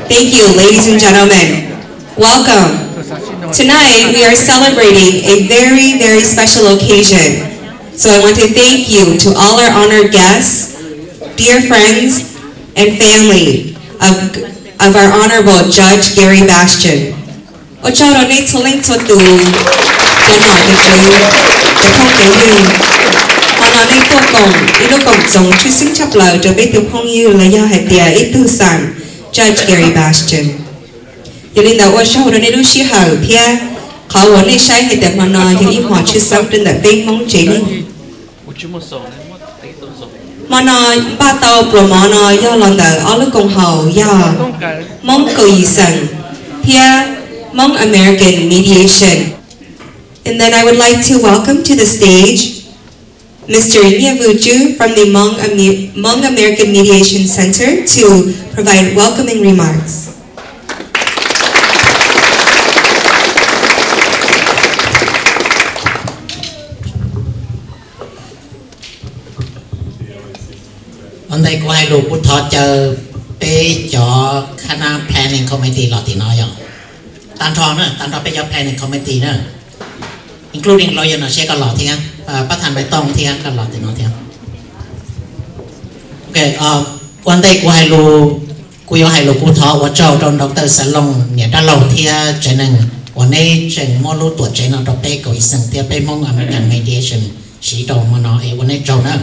Thank you, ladies and gentlemen. Welcome. Tonight, we are celebrating a very, very special occasion. So I want to thank you to all our honored guests, dear friends, and family of our Honorable Judge Gary Bastian. Judge Gary Bastian. Yolinda Washa Ronelushi Hal Pia, Kawane Shai had the Mana, you watch something that big Hmong Jane. Mana Bata Bromana, Yolanda, Alakong Hao, Ya, Hmong Koyisan, Pia, Hmong American Mediation. And then I would like to welcome to the stage Mr. Nyavuju from the Hmong American Mediation Center to provide welcoming remarks. Hôm nay có hai lục thọ chờ bé cho khana planning committee lọt thì nói rồi. Tan trò bé cho planning committee nữa, including lawyer nó sẽ có lọt thì bắt thành bài tông thì có lọt thì nói thì. Okay, one day của hai lục của hai lục của thọ và cho trong Dr. Salon nhà đã lâu thì cho nênวันนี้ฉันมอรู้ตัวใจนอดอกเป้ก็อีสังเทียไปมอง American Mediation สีดองมาหน่อยวันนี้เจ้านะ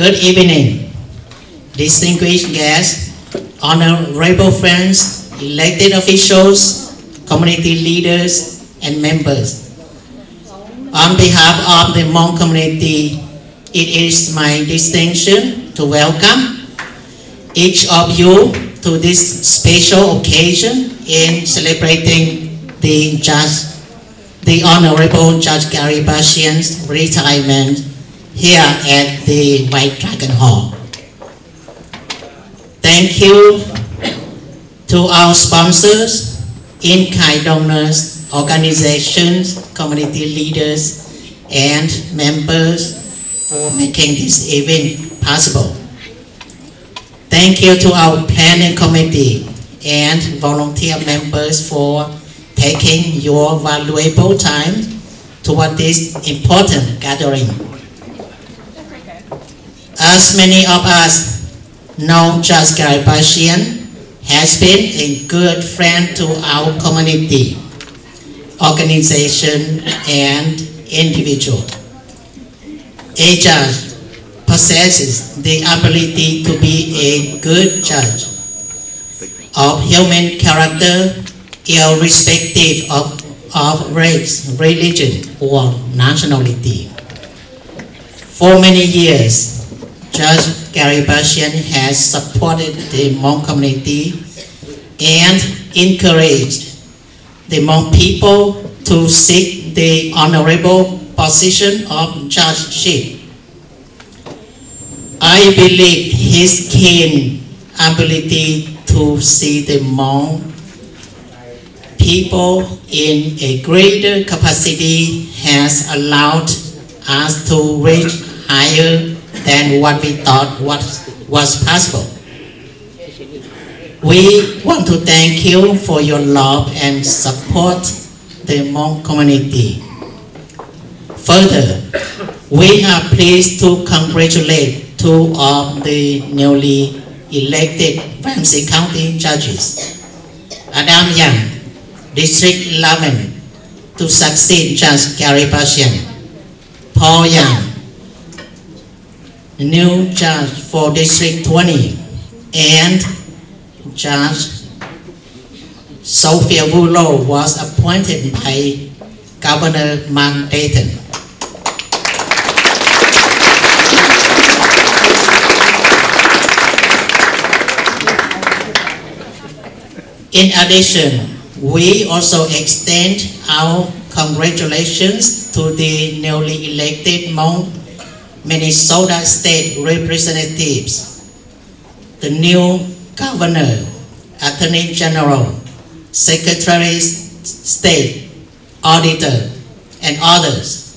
Good evening, distinguished guests, honorable friends, elected officials, community leaders, and members. On behalf of the Hmong community, it is my distinction to welcome each of you to this special occasion in celebrating the Honorable Judge Gary Bastian's retirement here at the White Dragon Hall. Thank you to our sponsors, in-kind donors, organizations, community leaders, and members for making this event possible. Thank you to our planning committee and volunteer members for taking your valuable time toward this important gathering. As many of us know, Judge Gary Bastian has been a good friend to our community, organization, and individual. A judge possesses the ability to be a good judge of human character, irrespective of race, religion, or nationality. For many years, Judge Gary Bastian has supported the Hmong community and encouraged the Hmong people to seek the honorable position of judgeship. I believe his keen ability to see the Hmong people in a greater capacity has allowed us to reach higher than what we thought was possible. We want to thank you for your love and support the Hmong community. Further, we are pleased to congratulate two of the newly elected Ramsey County judges, Adam Young, District 11, to succeed Judge Gary Bastian, Paul Young, new judge for District 20, and Judge Sophia Wulo was appointed by Governor Mark Dayton. In addition, we also extend our congratulations to the newly elected Hmong Minnesota State Representatives, the new Governor, Attorney General, Secretary of State, Auditor, and others.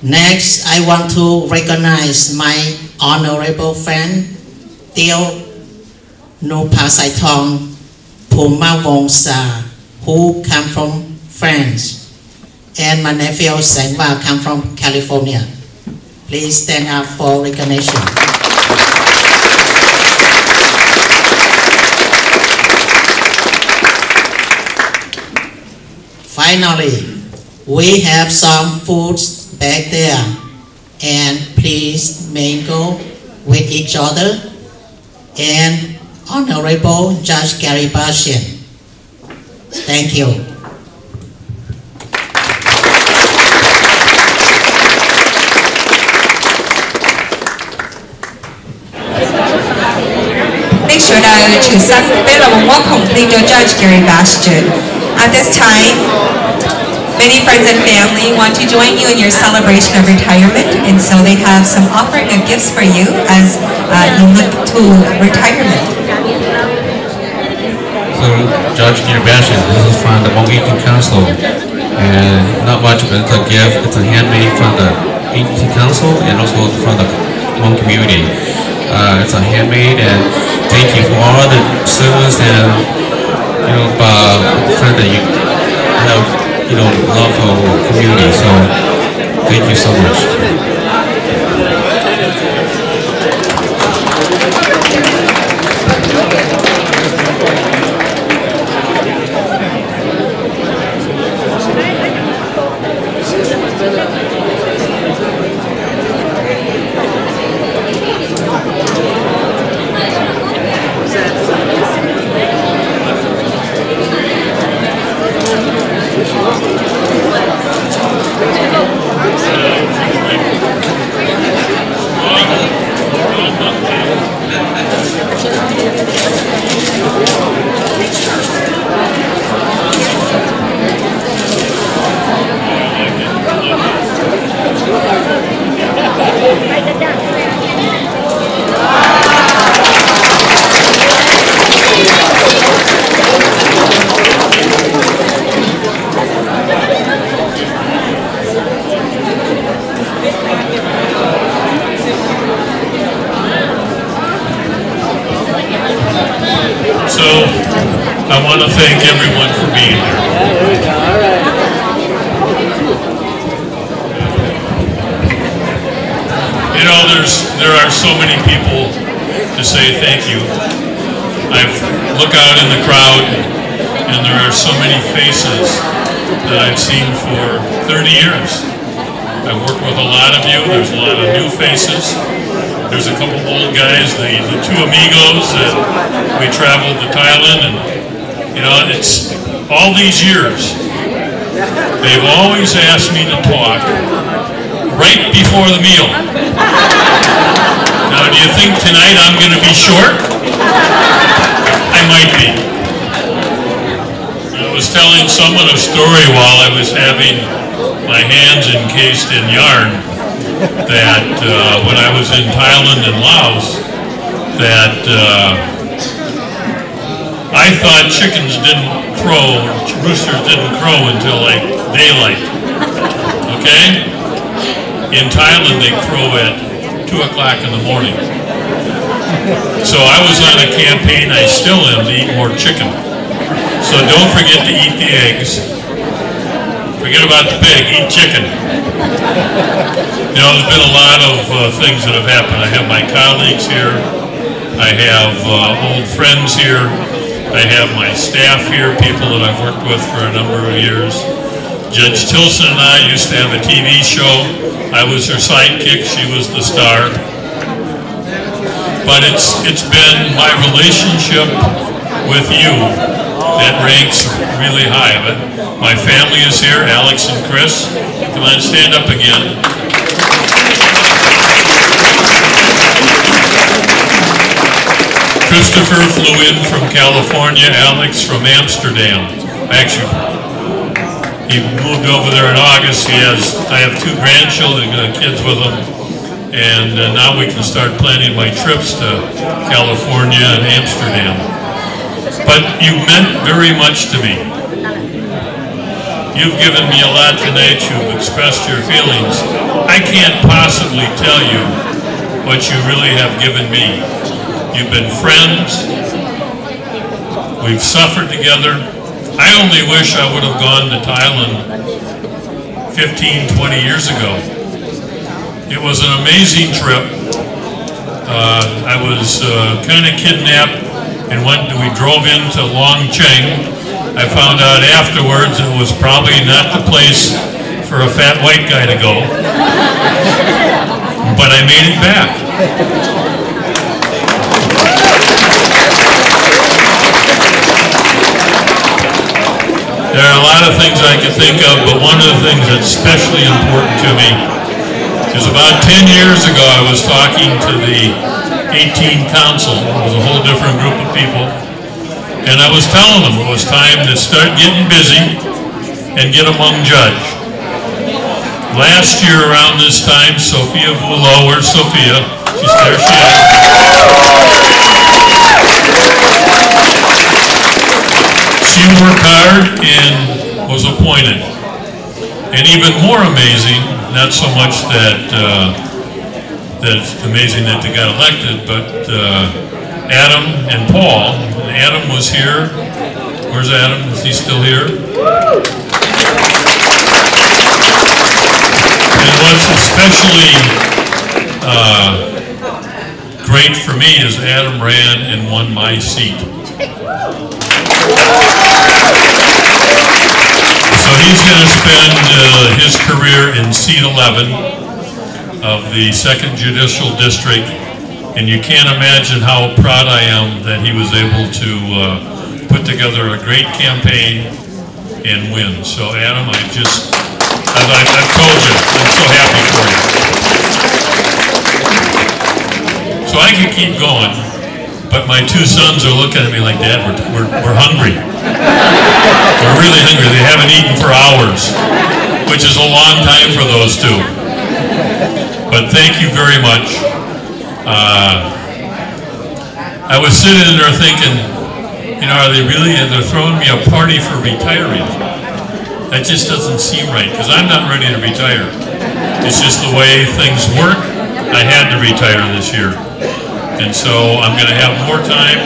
Next, I want to recognize my honorable friend, Teo Nupasaitong Pumavongsa, who come from France, and my nephew Senva come from California. Please stand up for recognition. Finally, we have some foods back there, and please mingle with each other. And Honorable Judge Gary Bastian, thank you. Welcome, Judge Gary Bastian. At this time, many friends and family want to join you in your celebration of retirement, and so they have some offering of gifts for you as you look to retirement. So, Judge Gary Bastian, this is from the Hmong Eating Council, and not much, but it's a gift. It's a handmade from the Eating Council and also from the Hmong community. It's a handmade, and thank you for all the service and friend that you have, love our community. So thank you so much. I want to thank everyone for being here. There are so many people to say thank you. I look out in the crowd, and there are so many faces that I've seen for 30 years. I've worked with a lot of you. There's a lot of new faces. There's a couple old guys, the two amigos that we traveled to Thailand, and it's all these years. They've always asked me to talk right before the meal. Now, do you think tonight I'm going to be short? I might be. I was telling someone a story while I was having my hands encased in yarn that when I was in Thailand and Laos, that I thought chickens didn't crow, roosters didn't crow until like daylight. Okay? In Thailand, they crow at 2 o'clock in the morning. So I was on a campaign, I still am, to eat more chicken. So don't forget to eat the eggs. Forget about the pig, eat chicken. There's been a lot of things that have happened. I have my colleagues here. I have old friends here. I have my staff here, people that I've worked with for a number of years. Judge Tilson and I used to have a TV show. I was her sidekick, she was the star. But it's been my relationship with you that ranks really high. But my family is here, Alex and Chris. Come on, stand up again. Christopher flew in from California, Alex from Amsterdam. He moved over there in August. I have 2 grandchildren, kids with him, and now we can start planning my trips to California and Amsterdam. But you meant very much to me. You've given me a lot tonight. You've expressed your feelings. I can't possibly tell you what you really have given me. You've been friends. We've suffered together. I only wish I would have gone to Thailand 15, 20 years ago. It was an amazing trip. I was kind of kidnapped, and we drove into Long Cheng. I found out afterwards it was probably not the place for a fat white guy to go. But I made it back. There are a lot of things I can think of, but one of the things that's especially important to me is about 10 years ago I was talking to the 18 Council. It was a whole different group of people. And I was telling them it was time to start getting busy and get a Hmong judge. Last year around this time, Sophia Vulo, where's Sophia? There she is. She worked hard and was appointed. And even more amazing, not so much that it's amazing that they got elected, but Adam and Paul. And Adam was here. Where's Adam? Is he still here? And what's especially great for me is Adam ran and won my seat. So he's going to spend his career in seat 11 of the 2nd Judicial District, and you can't imagine how proud I am that he was able to put together a great campaign and win. So Adam, I've told you, I'm so happy for you. So I can keep going, but my 2 sons are looking at me like, Dad, we're hungry. We're really hungry. They haven't eaten for hours, which is a long time for those 2. But thank you very much. I was sitting there thinking, they're throwing me a party for retirees. That just doesn't seem right, because I'm not ready to retire. It's just the way things work. I had to retire this year. And so I'm going to have more time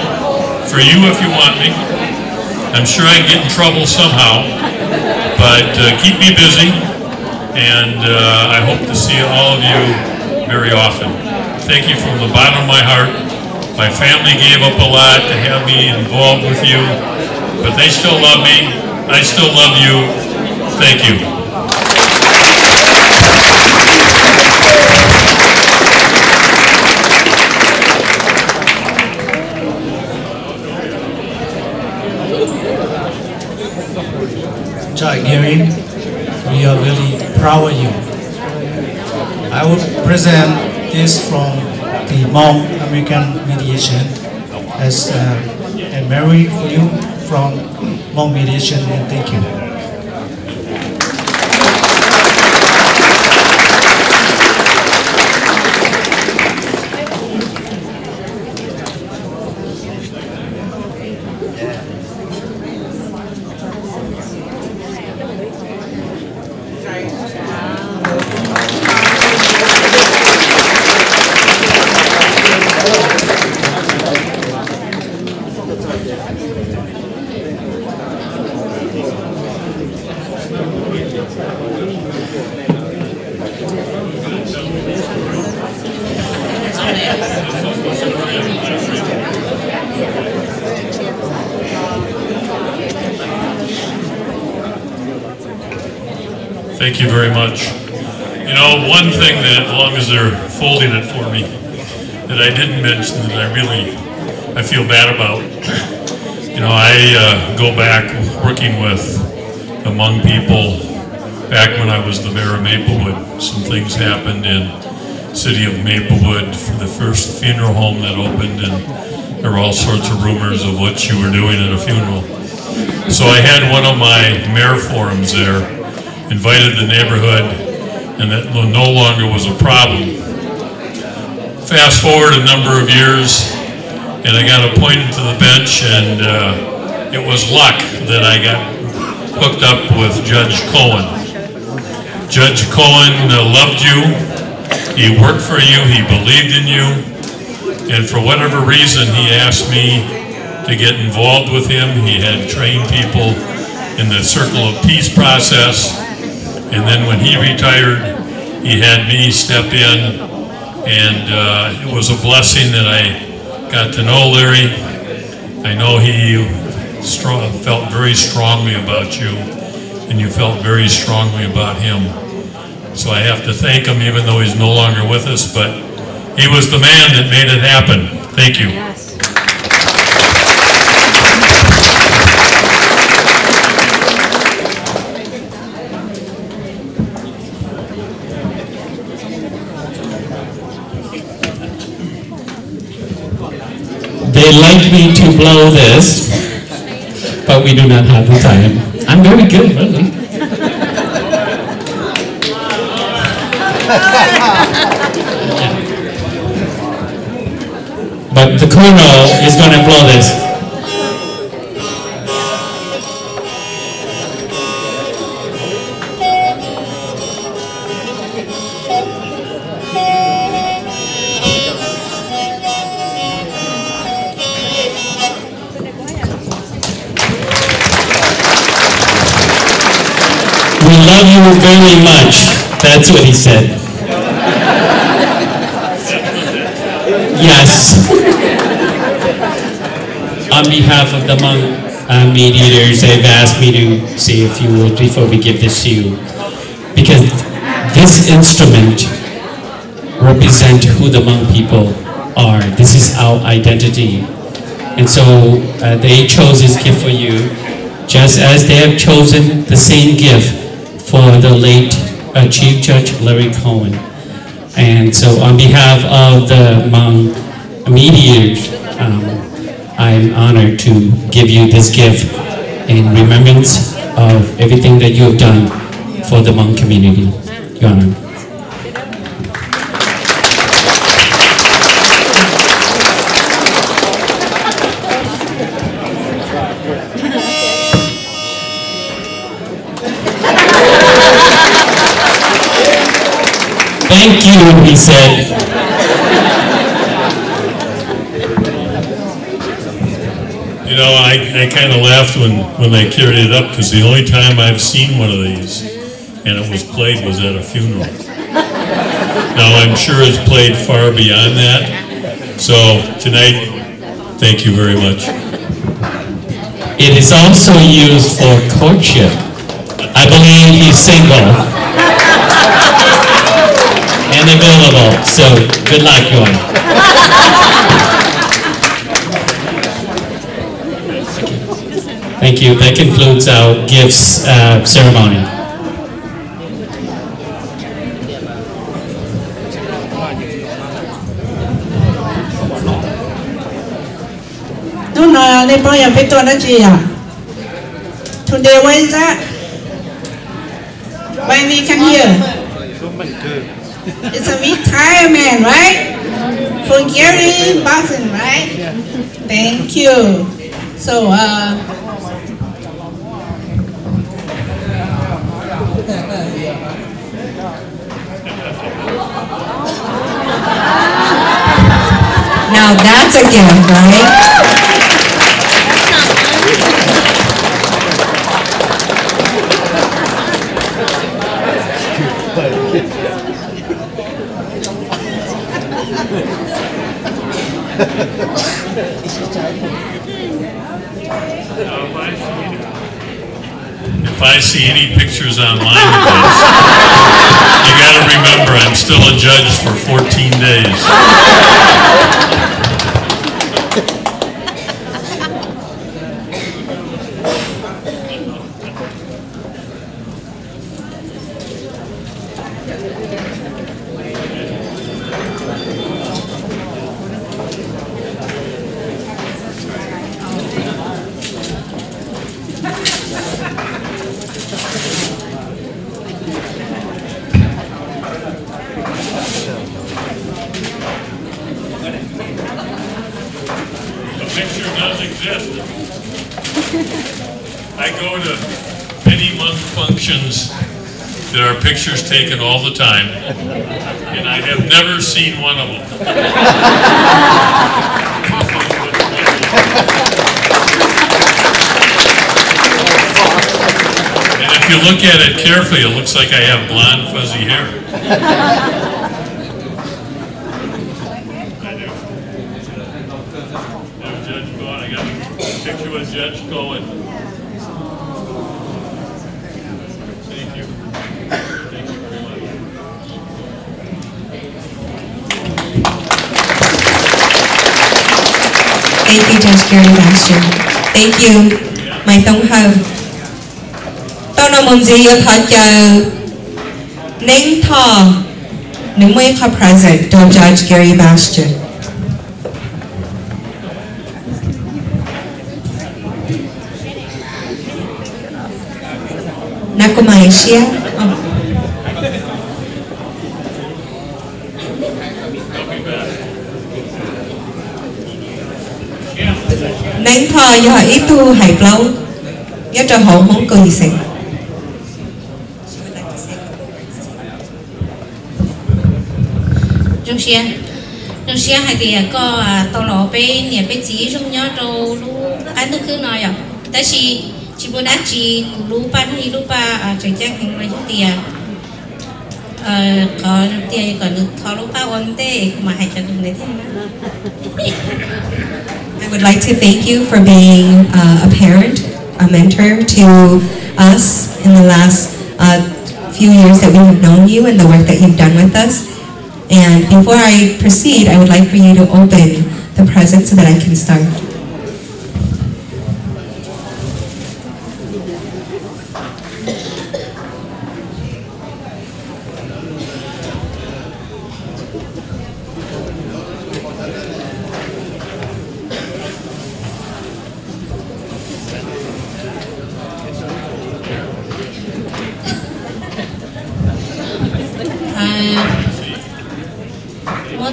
for you if you want me. I'm sure I can get in trouble somehow, but keep me busy, and I hope to see all of you very often. Thank you from the bottom of my heart. My family gave up a lot to have me involved with you, but they still love me. I still love you. Thank you. Judge Gary, we are really proud of you. I will present this from the Hmong American Mediation as a memory for you from Hmong Mediation, and thank you. Thank you very much. You know, one thing that, as long as they're folding it for me, that I didn't mention that I feel bad about. You know, I go back working with the Hmong people back when I was the mayor of Maplewood. Some things happened in the city of Maplewood for the first funeral home that opened, and there were all sorts of rumors of what you were doing at a funeral. So I had one of my mayor forums there, invited the neighborhood, and that no longer was a problem. Fast forward a number of years, and I got appointed to the bench, and it was luck that I got hooked up with Judge Cohen. Judge Cohen loved you, he worked for you, he believed in you, and for whatever reason he asked me to get involved with him. He had trained people in the Circle of Peace process, and then when he retired, he had me step in, and it was a blessing that I got to know Larry. I know he felt very strongly about you, and you felt very strongly about him. So I have to thank him, even though he's no longer with us, but he was the man that made it happen. Thank you. They'd like me to blow this, but we do not have the time. I'm very good, really. But the colonel is going to blow this. We love you very much. That's what he said. Yes. On behalf of the Hmong mediators, they've asked me to say a few words before we give this to you. Because this instrument represents who the Hmong people are. This is our identity. And so they chose this gift for you, just as they have chosen the same gift for the late Chief Judge Larry Cohen. And so on behalf of the Hmong mediators, I'm honored to give you this gift in remembrance of everything that you have done for the Hmong community. Your Honor. Thank you, he said. You know, I kind of laughed when they carried it up, because the only time I've seen one of these and it was played was at a funeral. Now I'm sure it's played far beyond that. So tonight, thank you very much. It is also used for courtship. I believe he's single and available, so good luck, Yon. Thank you. That concludes our gifts ceremony. Today, what is that? When we come here? It's a retirement, right? For Gary Bastian, right? Thank you. So, now that's a gift, right? If I see any pictures online of this, you got to remember I'm still a judge for 14 days. functions, there are pictures taken all the time, and I have never seen one of them. And if you look at it carefully, it looks like I have blonde, fuzzy hair. I got a picture with Judge Cohen. Thank you. Thank you very much. Thank you, Judge Gary Bastian. Thank you, my Tông Hồng. Tao nói muốn gì ở thật giờ nên thọ nếu mới có present to Judge Gary Bastian. Nako Malaysia. Nên thọ giờ ít tu hải lâu, nhất cho họ mong cười sinh. Trong xe hay thì có tàu lò bên nhà bên chỉ trong nhớ đâu lu ăn thức cứ nói à, tại chỉ muốn ăn chỉ lu pan hay lu pa chạy chạy hình này chút tiền, có tiền còn được thọ lu pa ổn thế mà hay cho được đấy thế nào. I would like to thank you for being a parent, a mentor to us in the last few years that we have known you and the work that you've done with us. And before I proceed, I would like for you to open the present so that I can start.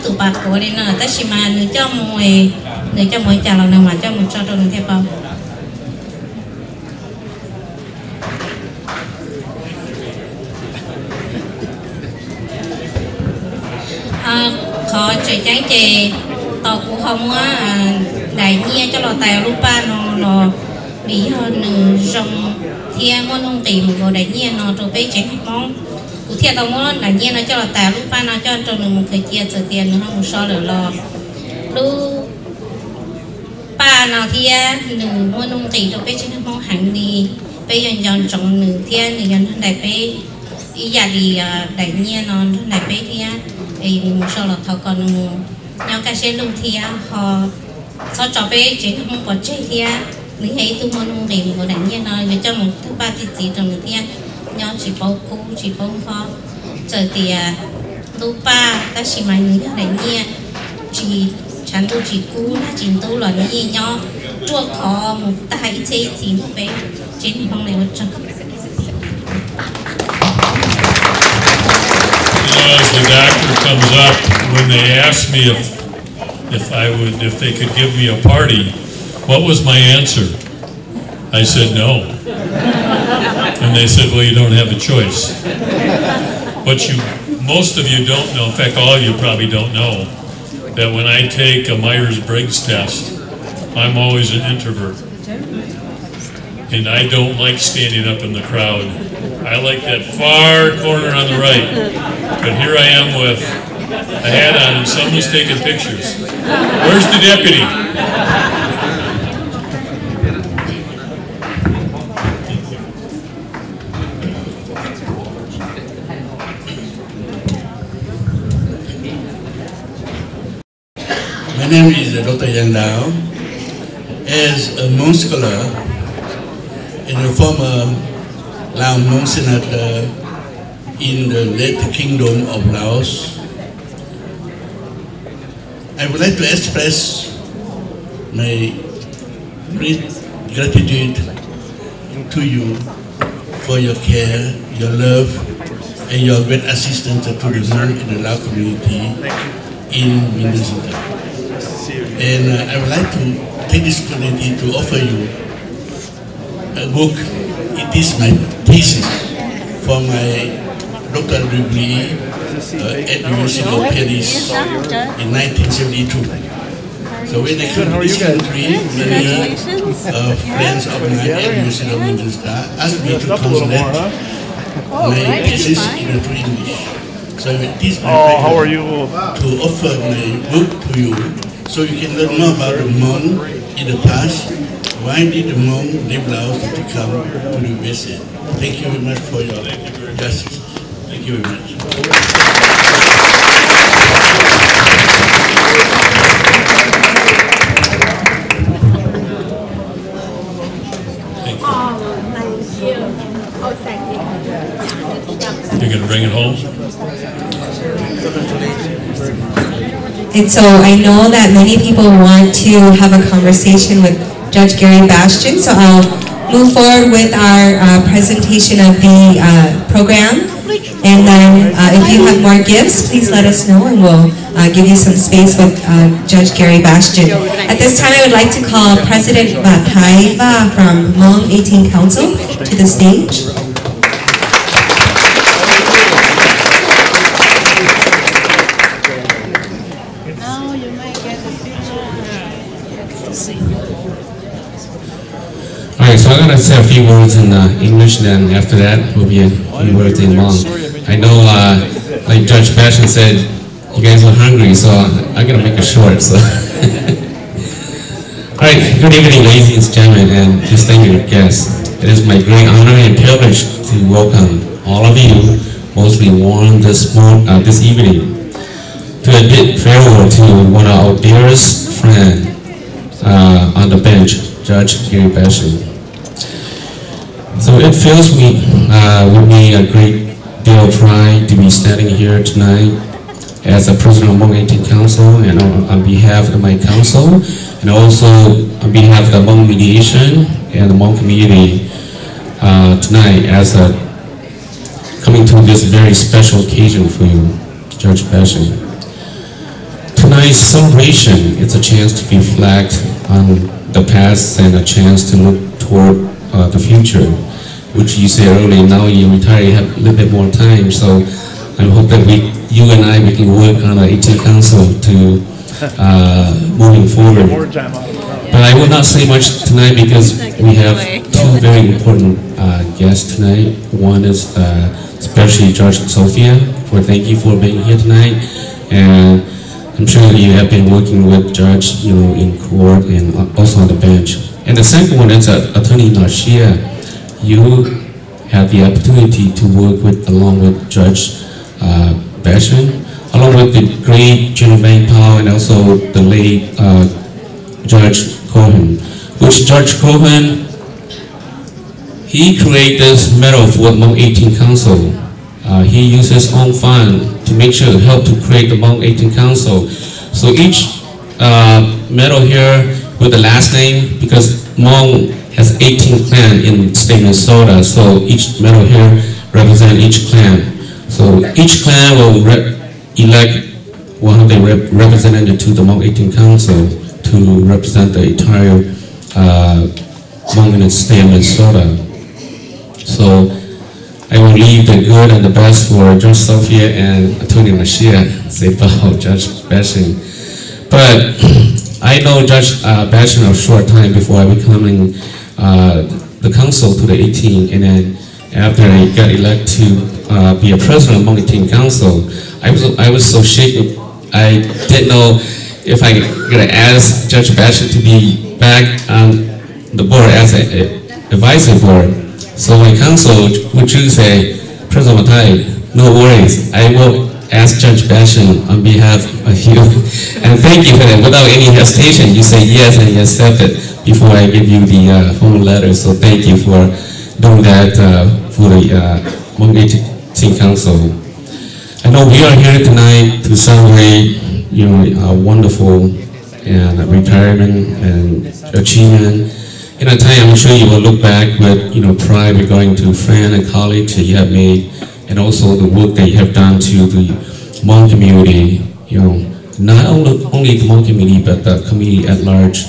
Tụ bạc của đây nè, tất nhiên mà người cho mọi chào lần nào mà cho một cho đừng theo bao. Khó chạy trái chè tàu cũng không á đại nhiên cho lò tàu lúc ba nó lò đi hơn rong thiên môn nông tìm rồi đại nhiên nó rồi bé chạy mong cụ thể tao muốn là nhiên nó cho là tao lúc ba nó cho trong một thời chia giờ tiền nó không so được lo lúc ba nào thì nửa mua nông tỷ rồi bé chỉ nó mong hàng đi bé dần dần trồng nửa thiên nửa dần đại bé ý giả thì đại nhiên nó đại bé thì một so là thao còn nhau cái xe lông thì họ sau cho bé chỉ không có chơi thì nửa hay tu mua nông tỷ của đại nhiên nó cho một thứ ba thì chỉ trong nửa thiên nhau chỉ bao cũ chỉ bao khó giờ thì lupa ta chỉ mày nữa này nhia chỉ chán tu chỉ cũ là chỉ tu là nhia nhau chua khó một tay chế chỉ một bé trên phong này một trăm. As the doctor comes up, when they asked me if they could give me a party, what was my answer? I said no. And they said, well, you don't have a choice. But most of you don't know, in fact, all of you probably don't know, that when I take a Myers-Briggs test, I'm always an introvert. And I don't like standing up in the crowd. I like that far corner on the right. But here I am with a hat on and someone's taking pictures. Where's the deputy? My name is Dr. Yang Dao. As a Hmong scholar and a former Lao Hmong senator in the late Kingdom of Laos, I would like to express my great gratitude to you for your care, your love, and your great assistance to the Hmong and the Lao community in Minnesota. And I would like to take this opportunity to offer you a book. It is my thesis for my doctoral degree at the University of Paris in 1972. So when I came to this country, many friends of mine at the University of Manchester asked me to translate my thesis into English. So it is my pleasure to offer my book to you, so you can learn more about the Hmong in the past. Why did the Hmong leave Laos to come to the USA? Thank you very much for your justice. Thank you very much. You're going to bring it home? And so I know that many people want to have a conversation with Judge Gary Bastian, so I'll move forward with our presentation of the program. And then if you have more gifts, please let us know and we'll give you some space with Judge Gary Bastian. At this time, I would like to call President Bataiva from Hmong 18 Council to the stage. Alright, so I'm going to say a few words in English, then after that will be a few words in Hmong. I know, like Judge Bastian said, you guys are hungry, so I'm going to make it short. So. Alright, good evening, ladies and gentlemen, and distinguished guests. It is my great honor and privilege to welcome all of you, mostly warm this evening, to a bid farewell to one of our dearest friends on the bench, Judge Gary Bastian. So it fills me with me a great deal of pride to be standing here tonight as a president of Hmong 18 Council, and on behalf of my council, and also on behalf of the Hmong mediation and the Hmong community tonight as coming to this very special occasion for you, Judge Bastian. Tonight's celebration is a chance to reflect on the past and a chance to look toward the future, which you said earlier, now you retire, you have a little bit more time, so I hope that you and I, we can work on the 18 Council to moving forward. But I will not say much tonight because we have two very important guests tonight. One is especially Judge Sophia, thank you for being here tonight, and I'm sure you have been working with Judge, in court and also on the bench. And the second one is Attorney Narshia. You have the opportunity to work along with Judge Bastian, along with the great General Van Powell and also the late Judge Cohen. Which Judge Cohen, he created this medal for the Hmong 18 Council. He used his own fund to make sure to help to create the Hmong 18 Council. So each medal here with the last name, because Hmong has 18 clans in the state of Minnesota, so each medal here represents each clan. So each clan will elect one of their representatives to the Hmong 18 Council to represent the entire Hmong in the state of Minnesota. So I will leave the good and the best for Judge Sophia and Attorney Mashia, say about Judge Bastian. But I know Judge Bastian a short time before I becoming the council to the 18, and then after I got elected to be a president of Hmong 18 Council, I was so shaken. I didn't know if I gonna ask Judge Bastian to be back on the board as an advisory board. So my council would you say, President Matai, no worries, I will ask Judge Bastian on behalf of you. And thank you for that. Without any hesitation, you say yes and you accept it before I give you the phone letter. So thank you for doing that for the Hmong 18 Council. I know we are here tonight to celebrate, a wonderful and retirement and achievement. In a time, I'm sure you will look back with pride regarding to friends and colleagues that you have made, and also the work that you have done to the Hmong community. Not only the Hmong community, but the community at large.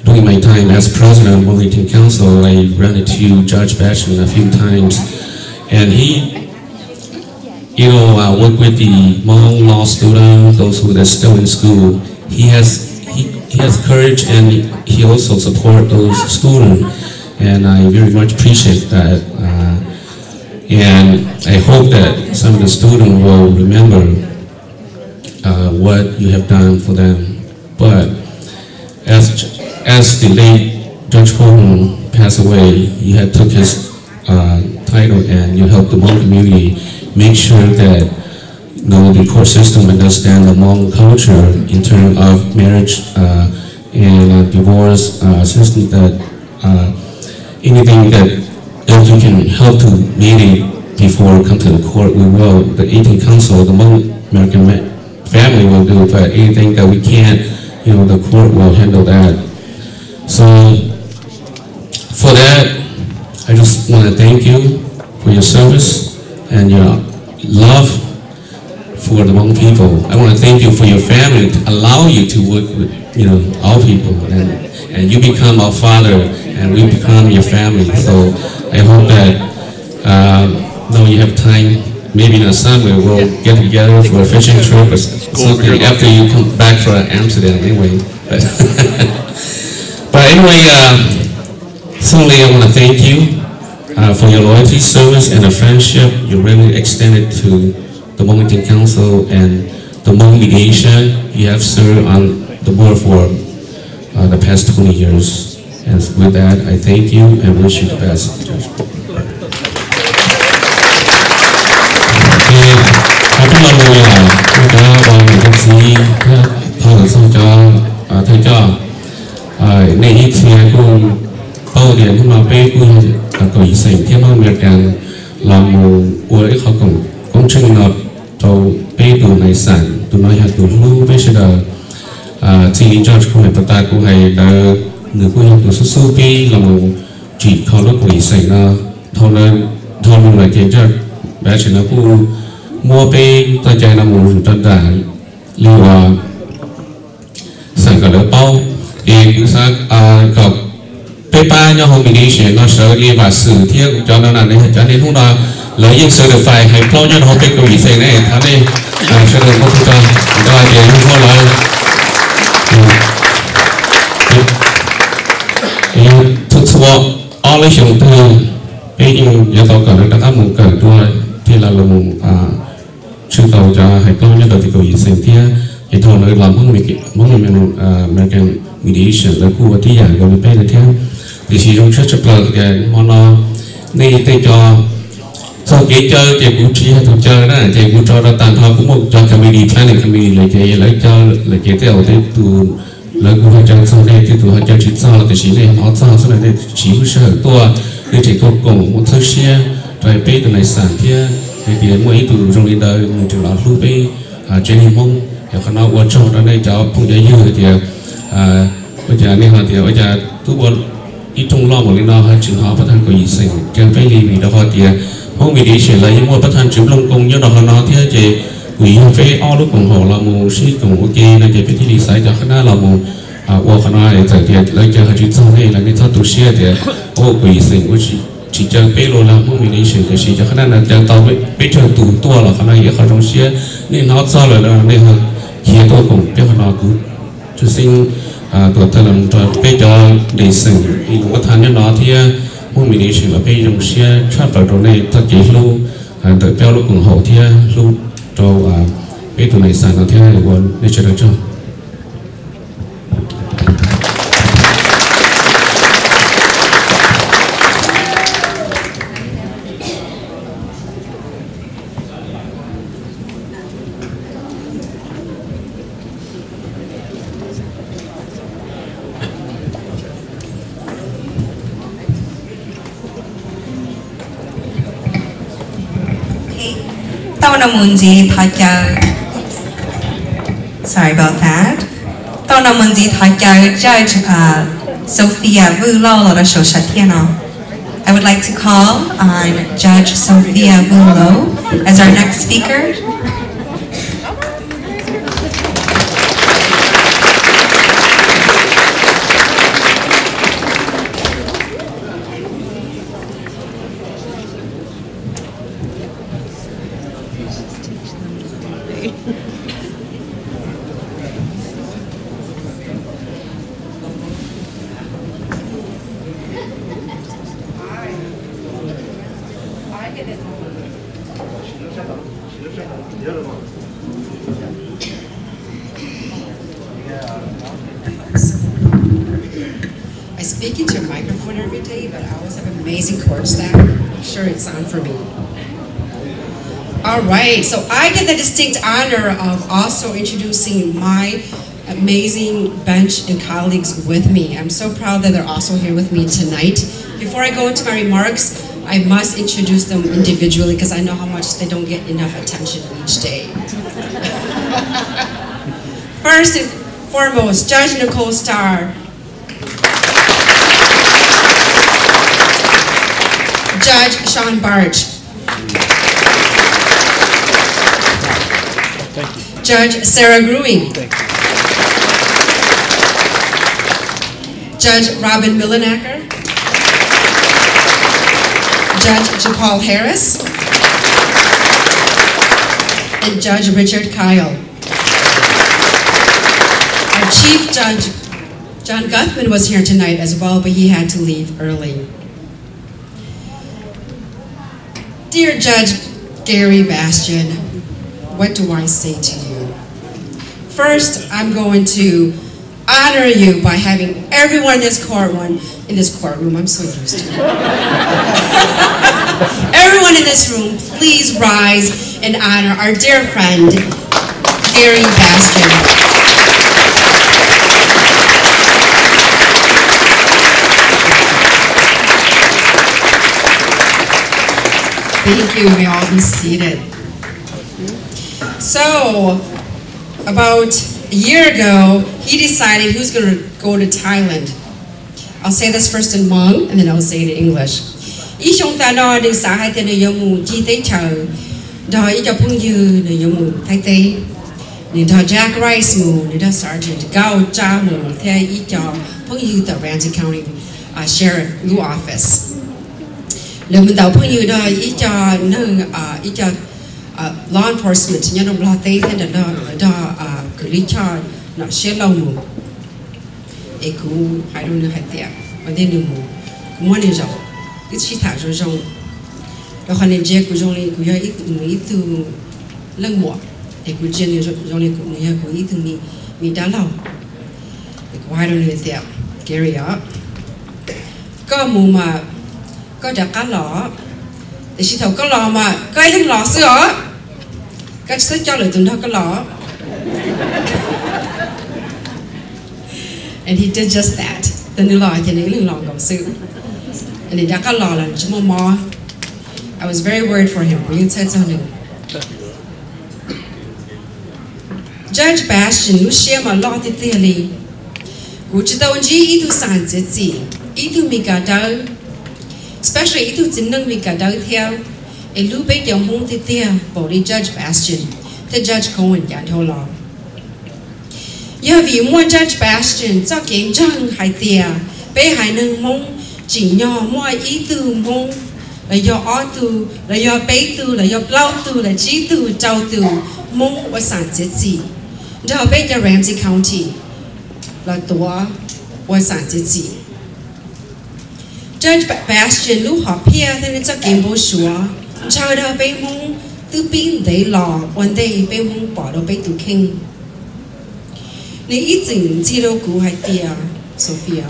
During my time as president of Hmong 18 Council, I ran into Judge Bastian a few times, And he, work with the Hmong law students, those who are still in school. He has courage, and he also support those students, and I very much appreciate that. And I hope that some of the students will remember what you have done for them. But as the late Judge Hong passed away, you had took his title, and you helped the Hmong community make sure that the court system understand the Hmong culture in terms of marriage and divorce system, that anything that if you can help to mediate before come to the court, we will. The 18th Council, the Hmong American family will do, but anything that we can't, the court will handle that. So for that, I just want to thank you for your service and your love for the Hmong people. I want to thank you for your family to allow you to work with all people, and you become our father, and we become your family. So I hope that you have time, maybe in the summer we'll get together for a fishing trip or something after you come back from Amsterdam anyway. But anyway, certainly I want to thank you for your loyalty, service, and the friendship you really extended to the Hmong Council and the Hmong mediation. You have served on the board for the past 20 years. And with that, I thank you and wish you the best. Bao điện nhưng mà bê cũng có sành thiên long miệt càng làm một uế họ cũng chừng nọt trâu bê tù này sản tù nói hạt tù lưu bê sẽ đờ chỉ lý cho không phải ta cũng hay đờ người cũng hạt tù su su bê là một chỉ khó lúc của sành nó thâu luôn là kiến cho bé chỉ nó cũng mua bê ta chạy là một rủ tân đàn lưu sản cả lớp bao thì cứ xác gặp paper nhau home mediation nó sợ liên và xử thiết cho nó là này cho nên lúc đó lấy những sự được phải hay pro nhau home paper bị xây này thằng này sẽ được một cái đó là chuyện không có lời thực sự all lấy chúng tôi cái những giờ tàu cả đã áp dụng cả đua thì là một sự tàu cho hay pro nhau đầu thì có gì xây thiết thì thằng này làm không American mediation là khu vựcที่อย่างกับเป็นแบบนี้thì sử dụng chất chất lượng cái món nó này để cho sau khi chơi thì cũng chỉ hay thuộc chơi đó thì cũng cho ra tàn thọ cũng một cho community planning community lấy cho lấy cái theo thì từ lấy cũng phải chơi sau này thì từ hay chơi chỉ sau thì chỉ này họ sau này thì chỉ có sở tua để chỉ có cùng một số xe rồi bây từ này sản thì mỗi từ trong đi đời mình chỉ là lúc bây trên hình mông thìเขาnóiว่าcho đó này cho phong giải dư thì bây giờ này họ thì bây giờ tu bổ ít trong lo một lý do hay trường họ bắt thành có gì sinh chẳng phải vì đó họ thì không vì đi chuyển lại những mua bắt thành chịu lông công như đó họ nói thế thì quỷ họ phải o lúc cùng họ là một sĩ cùng ok này thì phải đi đi sai cho khán là một ô khán nói thì lấy cho họ chỉ sau này là cái thao tu sửa thì ô quỷ sinh của chỉ cho bé lô làm không vì đi chuyển thì chỉ cho khán là chẳng tao bé cho tụ tua là khán này họ trong sửa nên nó sau là nên họ kia tôi cũng biết họ nói cũng cho sinhตัวเธอลำตัวไปจอในสิ่งอีกว่าทานเนี่ยน้อที่มุ่งมีในสิ่งว่าไปยงเชียชอบประโดในตะกี้ลูตัวเปรี้ยวลูกของเขาที่ลูกโตไปตัวในสารที่วันในเชิงจ้อง Sorry about that. Judge Sophia Vulo I would like to call on Judge Sophia Vulo as our next speaker. I speak into a microphone every day, but I always have amazing chord staff. I'm sure it's on for me. All right, so I get the distinct honor of also introducing my amazing bench and colleagues with me. I'm so proud that they're also here with me tonight. Before I go into my remarks, I must introduce them individually because I know how much they don't get enough attention each day. First and foremost, Judge Nicole Starr. Judge Sean Barge. Judge Sarah Gruing. Judge Robin Millenacker. Judge Japal Harris. And Judge Richard Kyle. Our Chief Judge John Guthman was here tonight as well, but he had to leave early. Dear Judge Gary Bastian, what do I say to you? First, I'm going to honor you by having everyone in this courtroom, I'm so used to it. Everyone in this room, please rise and honor our dear friend, Gary Bastian. Thank you, may all be seated. So, about a year ago, he decided he was going to go to Thailand. I'll say this first in Hmong, and then I'll say it in English. Jack Rice Sergeant Gao the Ramsey County Sheriff Law Office. Law enforcement, I don't know how they are, but they know more. It's she has her own. The honey jack was only eat to Langmore. A good genius only could eat me Dalo. Why don't you there? Gary up. Go Muma. Go to Kala. The she took a lama. Guiding loss. Catch the jolly to knock a law. And he did just that. The new law can even longer soon. And he got a law and Jimoma. I was very worried for him. You said something. Judge Bastian, you share my law detailing. Which don't G to Sans it see. Itu Mikado, especially Itu Zinung Mikado here. A Lube Young Home detail, body Judge Bastian, the Judge Cohen Yanto law. You have more Judge Bastian, talking John Haithia, Bay Hainung Mong, Jinyo, more Itu Mong, la your Autu, la your Baitu, la your Blautu, la Jitu, Jautu, Mong was Sanzitzi. The Bay Ramsey County, la Dua was Sanzitzi. Judge Bastian, Lu Hop here, then it's a Gimbo Shua, Chowder Bay Mong, to be they law, one day Bay Mong bottle Bay to King. 你一整知道古係啲啊 ，Sophia，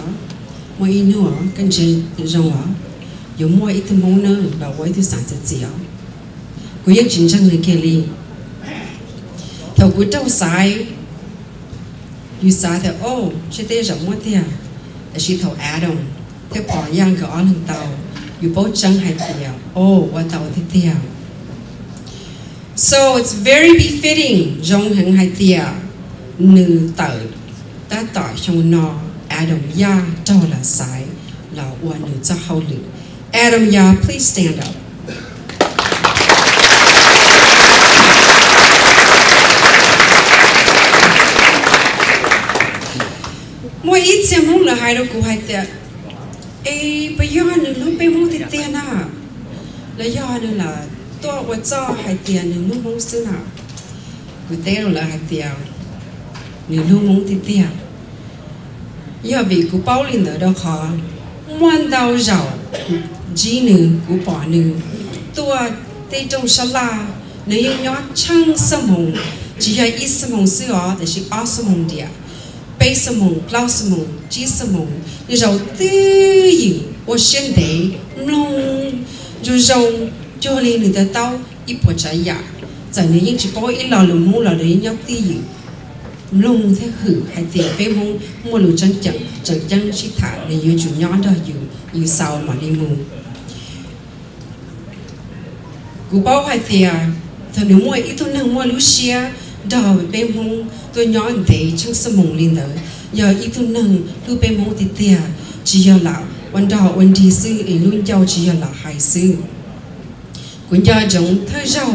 我一路啊，跟住讓我有冇一啲冇呢？嗱，我一啲三隻字啊，佢一轉真嚟嘅你，頭佢周晒，要晒頭哦，即係什麼啲啊？但係頭 Adam， 即係旁樣嘅安能鬥，要保真係啲啊，哦，我鬥啲啊。So it's very befitting， 用係啲啊。 Nữ tử đã tỏ trong nó Adam Ya cho là sai là one nữ cho hậu lực. Adam Ya, please stand up. Mỗi ít xem mong là hai đứa cụ hai tiệt. Ê, bây giờ nữ lúc bây mong thì tiền à. Là do nữ là tôi có cho hai tiền nữ lúc mong xưa nào. Cụ tế là hai tiền. Nữ lưu mong tí tiệt. Giờ vì cụ bao linh ở đó khó. Ngoan đau rào. Dì nữ cụ bỏ nữ. tua te trong shala ne yung nhot chang samong chỉ là ít samong sữa để chỉ ở samong dia bay samong lao samong chỉ samong như rồi tư yếu我现在弄就让就连你的刀一破摘呀，在你应只包一老了木了的人要低油。Long thế hử hay tiền bé mông mua lụt chân chân chỉ thả để yêu chủ nhỏ đó yêu sao mà đi mua cú bao hay tiền thôi nếu mua ít thôi nâng mua lúa xia đào bé mông tôi nhỏ để trong sân mông lên đó giờ ít thôi nâng lúa bé mông thì tiền chỉ giờ làวันดอกวันดีซื้อไอ้รุ่นเจ้าchỉ giờ là hayซื้อคุณยายจงถ้าเจ้า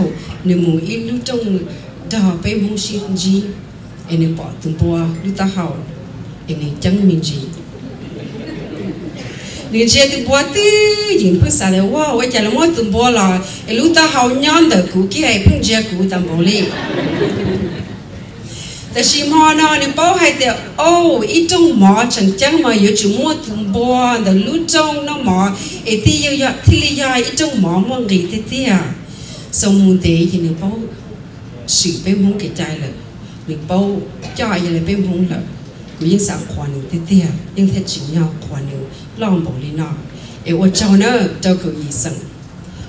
หนึ่งหมู่อีลูกจงดอกbé mông xin gì anh bỏ tung bò lúc ta hậu anh chẳng mình gì người chơi tung bò tí nhìn phải sao đấy wow vậy là mỗi tung bò là lúc ta hậu nhon được cú kia hay phun chơi cú tầm bò liแต่ชิมอนะนี่ป้าให้แต่โอ้อีจงหมอจังมาอยู่จุมัวตุ้มบัวแต่รู้จงน้องหมอไอ้ที่ยอที่ลียาอีจงหมอมองกี่เตี้ยสมุนเตยนี่ป้าสื่อไปมองกี่ใจเลยนี่ป้าจ่ายอะไรไปมองเลยกูยังสั่งขวานเตี้ยยังแท้จริงยาวขวานลองบอกเลยนะไอ้ว่าเจ้าเนอะเจ้าก็อีสัง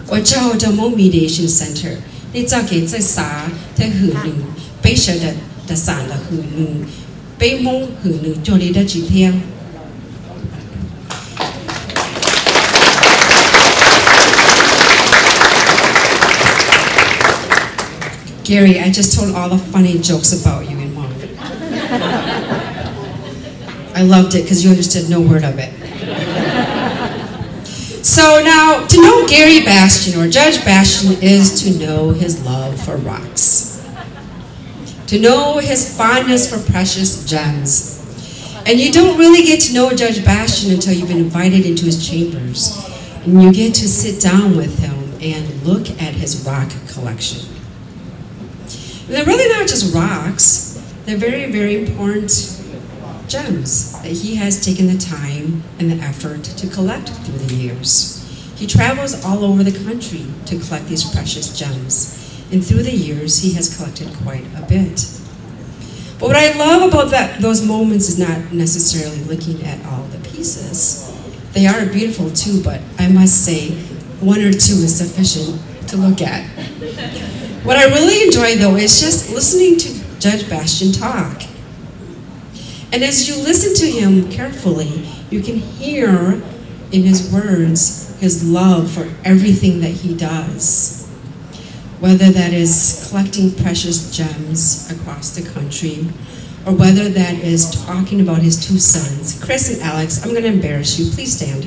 ว่าเจ้ามอง mediation center นี่เจ้าเกศสาแท้หื่นหนึ่งไปเฉยแต่สารละหื่นหนึ่งไปมองหื่นหนึ่งจนได้จีเทียงGary, I just told all the funny jokes about you in Hmong. I loved it because you understood no word of it. So now, to know Gary Bastian or Judge Bastian is to know his love for rocks, to know his fondness for precious gems. And you don't really get to know Judge Bastian until you've been invited into his chambers and you get to sit down with him and look at his rock collection. And they're really not just rocks, they're very, very important gems that he has taken the time and the effort to collect through the years. He travels all over the country to collect these precious gems, and through the years he has collected quite a bit. But what I love about those moments is not necessarily looking at all the pieces. They are beautiful too, but I must say one or two is sufficient to look at. What I really enjoy though is just listening to Judge Bastian talk. And as you listen to him carefully, you can hear in his words his love for everything that he does. Whether that is collecting precious gems across the country, or whether that is talking about his two sons, Chris and Alex. I'm going to embarrass you. Please stand.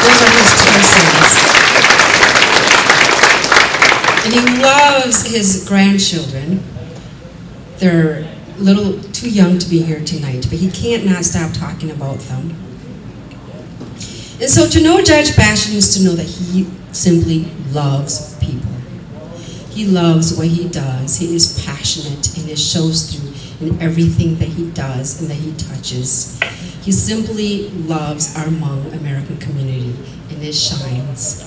Those are his two sons. And he loves his grandchildren. They're a little too young to be here tonight, but he can't not stop talking about them. And so to know Judge Bastian is to know that he simply loves people. He loves what he does. He is passionate, and it shows through in everything that he does and that he touches. He simply loves our Hmong American community, and it shines.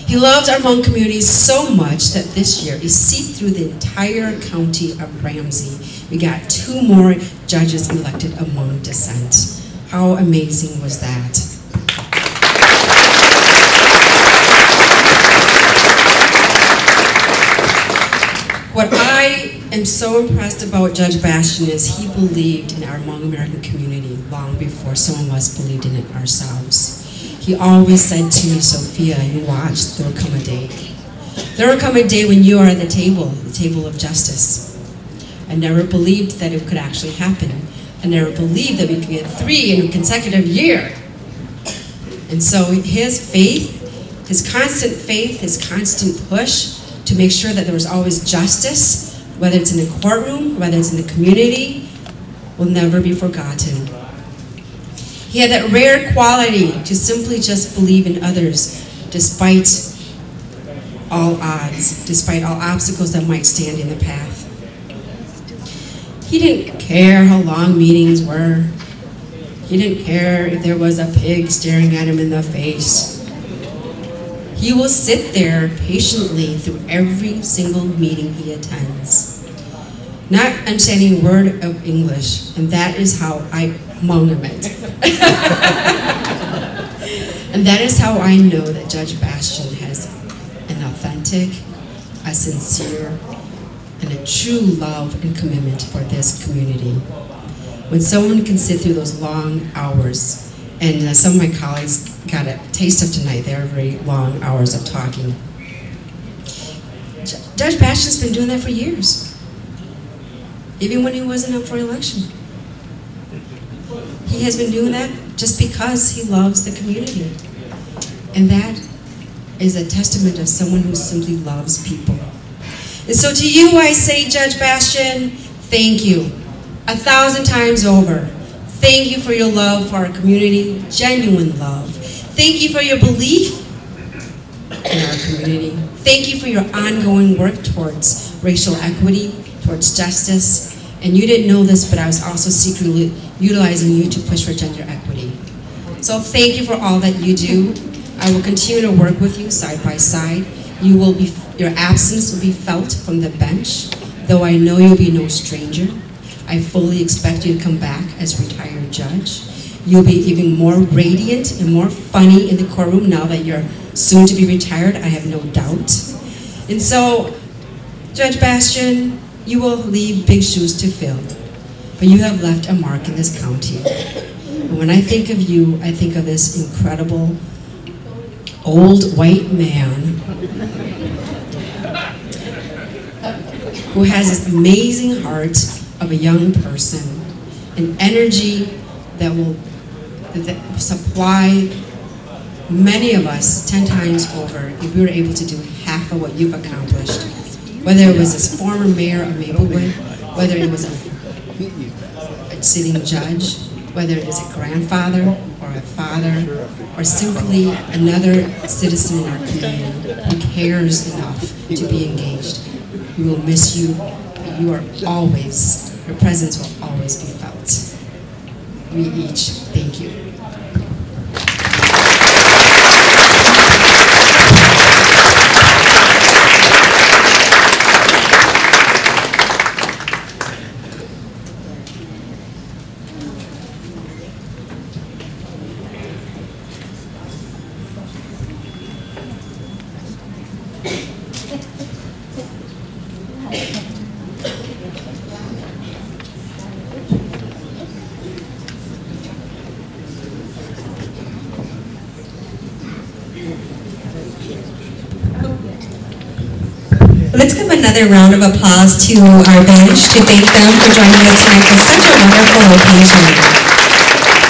He loves our Hmong community so much that this year is seen through the entire county of Ramsey. We got 2 more judges elected of Hmong descent. How amazing was that? What I am so impressed about Judge Bastian is he believed in our Hmong American community long before some of us believed in it ourselves. He always said to me, Sophia, you watch, there will come a day. There will come a day when you are at the table of justice. I never believed that it could actually happen. I never believed that we could get 3 in a consecutive year. And so his faith, his constant push to make sure that there was always justice, whether it's in the courtroom, whether it's in the community, will never be forgotten. He had that rare quality to simply just believe in others despite all odds, despite all obstacles that might stand in the path. He didn't care how long meetings were. He didn't care if there was a pig staring at him in the face. He will sit there patiently through every single meeting he attends, not understanding a word of English, and that is how I Hmong it. And that is how I know that Judge Bastian has an authentic, a sincere, and a true love and commitment for this community. When someone can sit through those long hours, and some of my colleagues got a taste of tonight, they are very long hours of talking. Judge Bastian's been doing that for years, even when he wasn't up for election. He has been doing that just because he loves the community. And that is a testament of someone who simply loves people. And so to you I say, Judge Bastian, thank you 1,000 times over. Thank you for your love for our community, genuine love. Thank you for your belief in our community. Thank you for your ongoing work towards racial equity, towards justice. And you didn't know this, but I was also secretly utilizing you to push for gender equity. So thank you for all that you do. I will continue to work with you side by side. Your absence will be felt from the bench, though I know you'll be no stranger. I fully expect you to come back as retired judge. You'll be even more radiant and more funny in the courtroom now that you're soon to be retired, I have no doubt. And so, Judge Bastian, you will leave big shoes to fill, but you have left a mark in this county. And when I think of you, I think of this incredible old white man who has this amazing heart of a young person, an energy that will supply many of us 10 times over if we were able to do half of what you've accomplished. Whether it was this former mayor of Maplewood, whether it was a sitting judge, whether it is a grandfather or a father, or simply another citizen in our community who cares enough to be engaged. We will miss you, but you are always, your presence will always be felt. We each thank you. Let's give another round of applause to our bench to thank them for joining us tonight for such a wonderful occasion.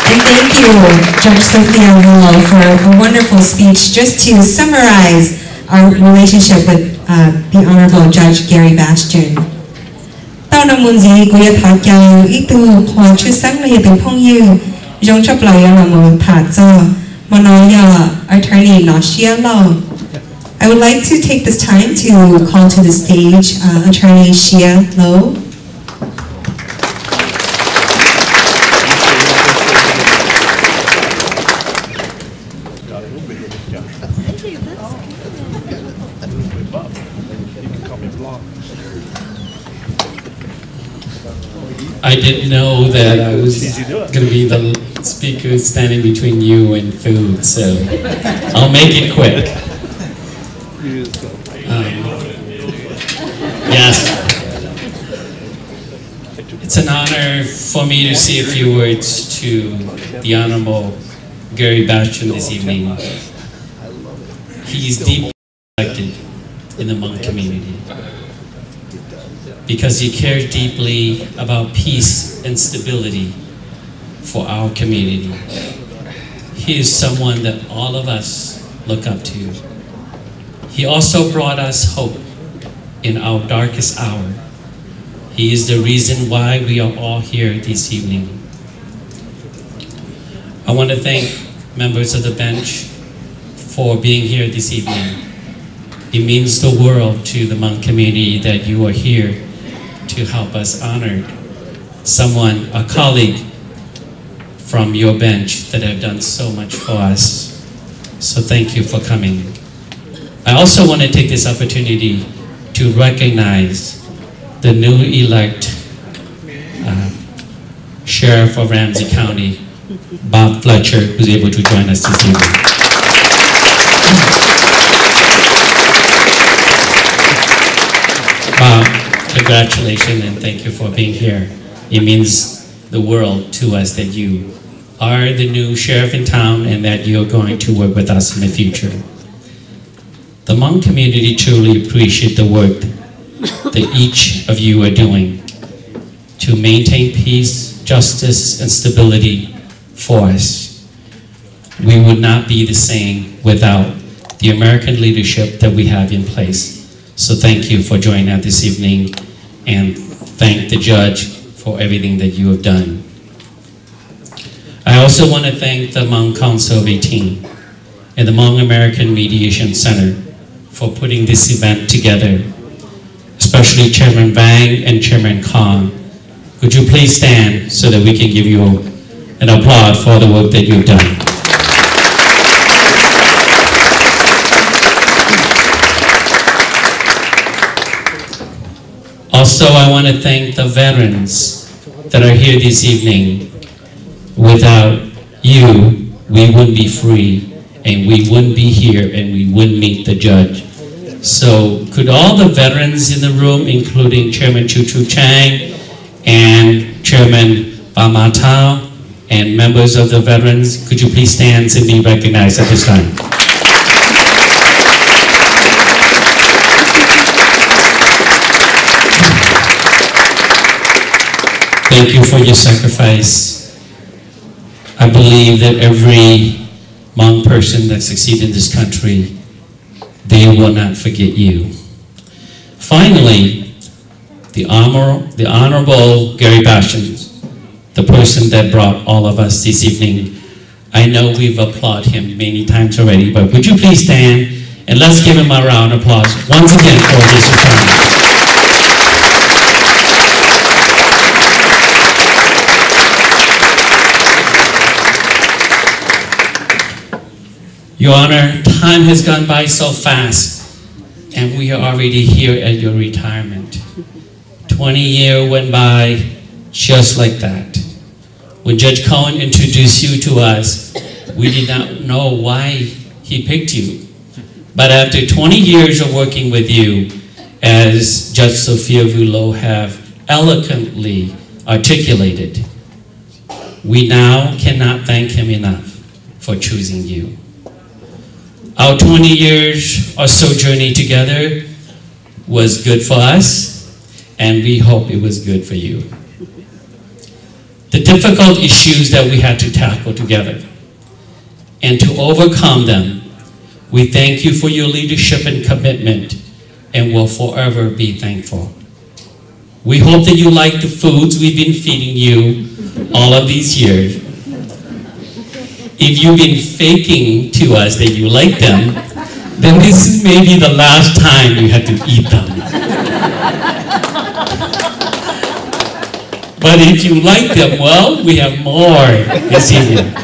And thank you, Judge Sophia Willow, for a wonderful speech. Just to summarize our relationship with the Honorable Judge Gary Bastian. Tao na munzi kuya thakya itu kwa chusang na yatu pong yu yong chop la ya mo tha zo manoya attorney Nashia Law. I would like to take this time to call to the stage Attorney Shia Lo. I didn't know that I was going to be the speaker standing between you and food, so I'll make it quick. Yes. It's an honor for me to say a few words to the Honorable Gary Bastian this evening. He is deeply respected in the Hmong community because he cares deeply about peace and stability for our community. He is someone that all of us look up to. He also brought us hope in our darkest hour. He is the reason why we are all here this evening. I want to thank members of the bench for being here this evening. It means the world to the Hmong community that you are here to help us honor someone, a colleague from your bench that have done so much for us. So thank you for coming. I also want to take this opportunity to recognize the newly elected Sheriff of Ramsey County, Bob Fletcher, who's able to join us this evening. Bob, congratulations and thank you for being here. It means the world to us that you are the new sheriff in town and that you're going to work with us in the future. The Hmong community truly appreciates the work that each of you are doing to maintain peace, justice, and stability for us. We would not be the same without the American leadership that we have in place. So thank you for joining us this evening, and thank the judge for everything that you have done. I also want to thank the Hmong Council of 18 and the Hmong American Mediation Center for putting this event together, especially Chairman Vang and Chairman Kong. Could you please stand so that we can give you an applause for the work that you've done. Also, I want to thank the veterans that are here this evening. Without you, we wouldn't be free, and we wouldn't be here, and we wouldn't meet the judge. So could all the veterans in the room, including Chairman Chu Chu Chang and Chairman Ba Ma Tao and members of the veterans, could you please stand and be recognized at this time? Thank you for your sacrifice. I believe that every Hmong person that succeeds in this country, they will not forget you. Finally, the Honorable Gary Bastian, the person that brought all of us this evening. I know we've applauded him many times already, but would you please stand and let's give him a round of applause once again for his return. Your Honor, time has gone by so fast, and we are already here at your retirement. 20 years went by just like that. When Judge Cohen introduced you to us, we did not know why he picked you. But after 20 years of working with you, as Judge Sophia Vullo have eloquently articulated, we now cannot thank him enough for choosing you. Our 20 years or so journey together was good for us, and we hope it was good for you. The difficult issues that we had to tackle together, and to overcome them, we thank you for your leadership and commitment, and will forever be thankful. We hope that you like the foods we've been feeding you all of these years. If you've been faking to us that you like them, then this is maybe the last time you have to eat them. But if you like them, well, we have more this evening.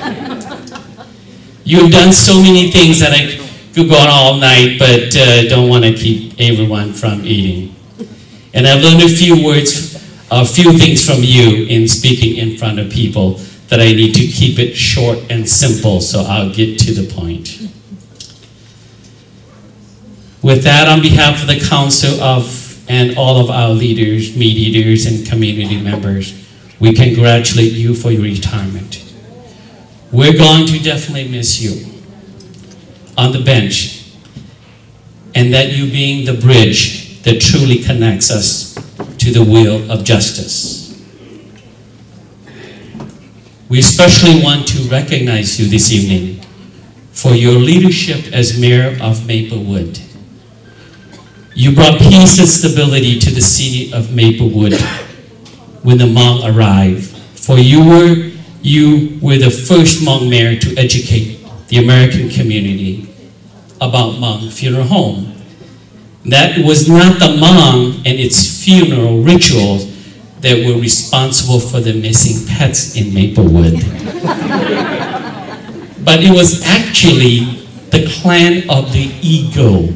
You've done so many things that I could go on all night, but don't want to keep everyone from eating. And I've learned a few things from you in speaking in front of people, that I need to keep it short and simple, so I'll get to the point. With that, on behalf of the Council and all of our leaders, mediators, and community members, we congratulate you for your retirement. We're going to definitely miss you on the bench, and that you being the bridge that truly connects us to the wheel of justice. We especially want to recognize you this evening for your leadership as mayor of Maplewood. You brought peace and stability to the city of Maplewood when the Hmong arrived. For you were the first Hmong mayor to educate the American community about Hmong funeral home. That was not the Hmong and its funeral rituals that were responsible for the missing pets in Maplewood. But it was actually the clan of the ego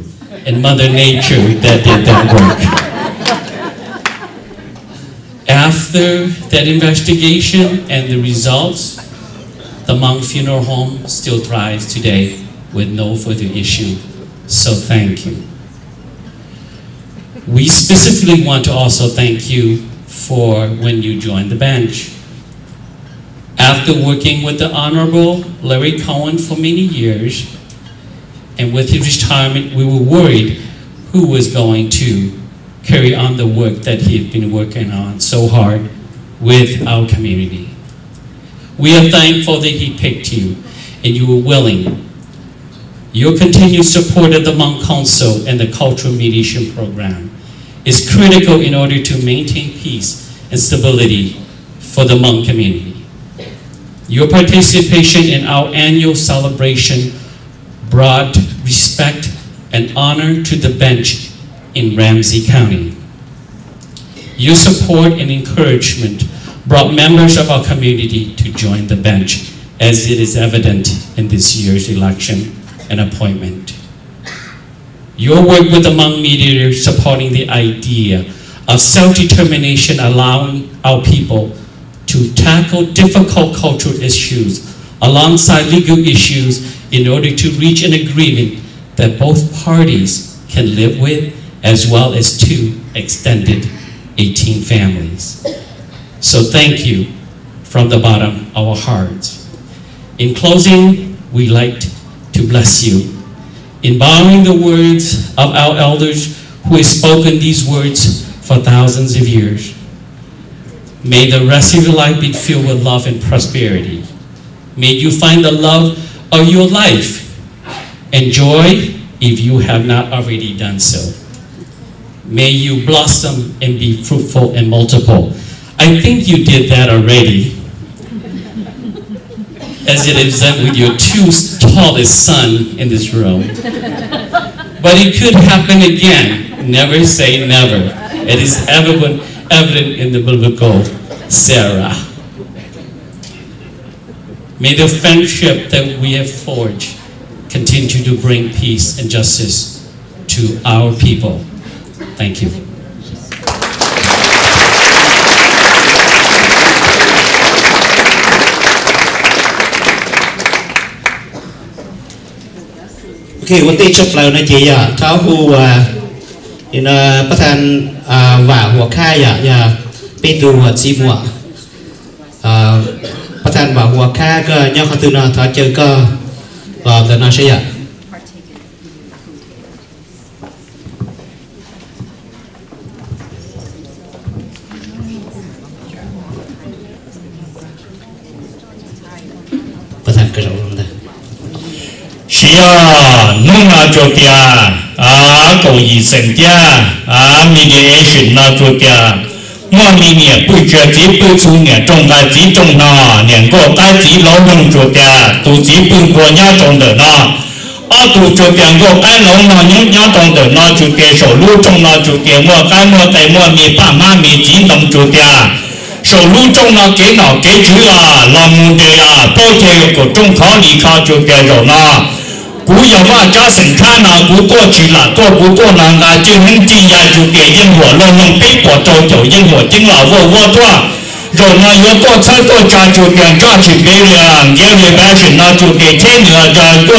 and Mother Nature that did that work. After that investigation and the results, the Hmong Funeral Home still thrives today with no further issue. So thank you. We specifically want to also thank you for when you joined the bench. After working with the Honorable Larry Cohen for many years, and with his retirement, we were worried who was going to carry on the work that he had been working on so hard with our community. We are thankful that he picked you and you were willing. Your continued support of the Hmong Council and the Cultural Mediation Program is critical in order to maintain peace and stability for the Hmong community. Your participation in our annual celebration brought respect and honor to the bench in Ramsey County. Your support and encouragement brought members of our community to join the bench, as it is evident in this year's election and appointment. Your work with the Hmong mediators supporting the idea of self-determination, allowing our people to tackle difficult cultural issues alongside legal issues in order to reach an agreement that both parties can live with, as well as 2 extended 18 families. So thank you from the bottom of our hearts. In closing, we'd like to bless you in borrowing the words of our elders who have spoken these words for thousands of years. May the rest of your life be filled with love and prosperity. May you find the love of your life and joy if you have not already done so. May you blossom and be fruitful and multiple. I think you did that already, as it is done with your 2 tallest sons in this room. But it could happen again. Never say never. It is evident in the biblical Sarah. May the friendship that we have forged continue to bring peace and justice to our people. Thank you. Okay, what they chụp lại này chị à, cháu hu in bắt thành vàหัวค่ายàเป็นดูจีมัวbắt thành vàหัวค่าก็ย่อเขาตื่นนอนถ้าเจอก็เดินนอนใช่ไหมbắt thành cái rau đó是啊，弄那做的公益生的mediation 那做的，我明年不觉得不出年中该几种呢，年过该几老农做的，都几本国家种的呢，都做的我该老农家种的呢，做的收入中呢做的，我该我带我咪爸妈咪几农做的。收入中呢给哪给主老母的包括有个中考理考做的了呢。古有话家生看呐，古过去了，过不过呢？就能这样就给因我弄弄被迫走走，因我经老我做，然后有过车过家就给抓去别人，给你白是呢就给天了，过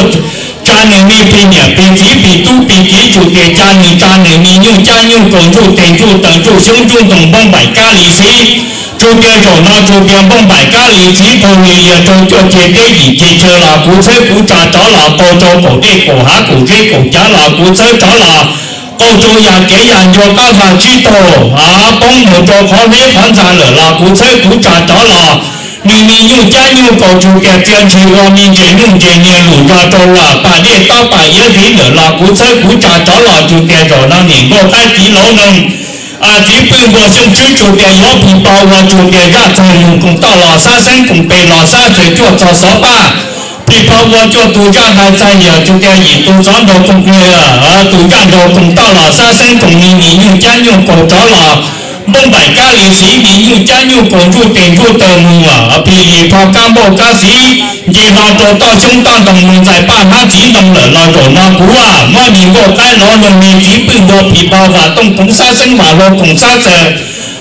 家人咪比呢，比几比都比几就给家人咪用家用公主等住等住，胸中等帮百家里西。周边手呢，周边蹦百家里几公里也周就接给你接车了，古车古扎着了，高州狗地狗哈古车狗家了，古车着了，高州也给人就刚好知道帮我做好那房产了，古车古扎着了，你用家用狗就给坚持我们这弄这年路扎着了，把这刀把也给了，古车古扎着了就给着了，你我该几楼能。基本我是追求的药品包我做的让作用功到老三生功被老三岁做早少吧，比包我做都让还在呀，就给你都上到功课都让到功到老三生功你用家用功着了， bông bảy cá lì xí bị nhu cha nhu cổ nhu tiền nhu tờ mù à bị lì thọ cam bộ cá xí dì lò trổ to chúng ta đồng mù giải ba má chỉ đồng lỡ lò trổ nó cú à mọi mình bộ cái lò lồng mình chỉ bưng bộ bị bao và tông cũng xa sinh và lô cũng xa giờ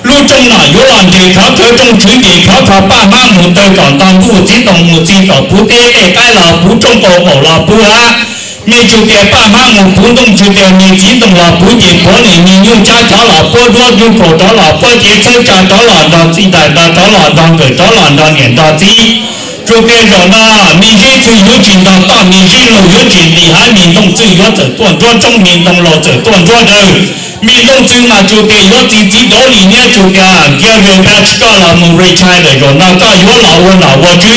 lưu trong là yếu làm thì khó thở trong chuỗi thì khó thở ba má mù tờ còn toàn bù chỉ đồng mù chỉ đỏ bù tê để cái lò bù trong cổ cổ lò bù á mình chủ đề ba má mù bù đông chủ đề mình chỉ đồng lò bù chỉ bố này mình nhu cha cháu lò bù đua nhu cổ đó lò bù chỉ chơi cha đó lò đó chỉ đại đó lò đó người đó lò đó nhận đó chỉ chủ đề rồi na mình chỉ chỉ yếu chuyển đó ta mình chỉ là yếu chuyển thì hai mình đông chỉ yếu trở tuần tuần trong mình đông lò trở tuần tuần rồi mình đông chỉ mà chủ đề yếu chỉ đó lý nhé chủ đề kia về bắt có là mình retire rồi na có yếu lão chứ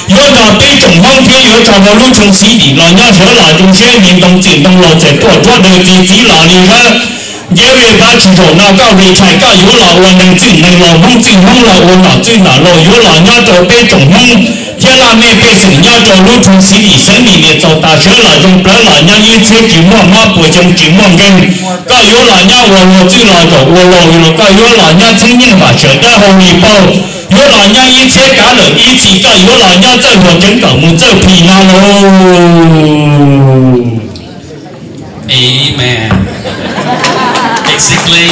yếu đó bây trong phong phía yếu trong vào lúc trong sĩ thì là nhớ nhớ là trong xe mình đông chỉ đông lò trở tuần tuần rồi chỉ là lý hết giờ về bắt rồi na có retire có yếu lão nên chỉ nên là không chỉ không là lão chỉ là lão yếu là nhớ đó bây trong phong thế là mẹ bây giờ nhớ cho lúc trong sĩ thì sinh thì để cho ta sửa là trong đó là nhớ như thế chỉ mong mà bồi trong chỉ mong cái có yếu là nhớ我只là做我了có yếu là nhớ chính nhân và sửa đã hồng nhị bao yếu là nhớ như thế cả lời ý chỉ có yếu là nhớ cho我真搞một这皮那喽 Amen. Basically,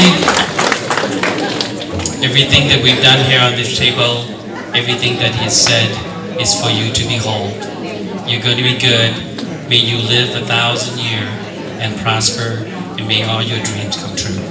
everything that we've done here on this table, everything that he said is for you to behold. You're going to be good. May you live 1,000 years and prosper, and may all your dreams come true.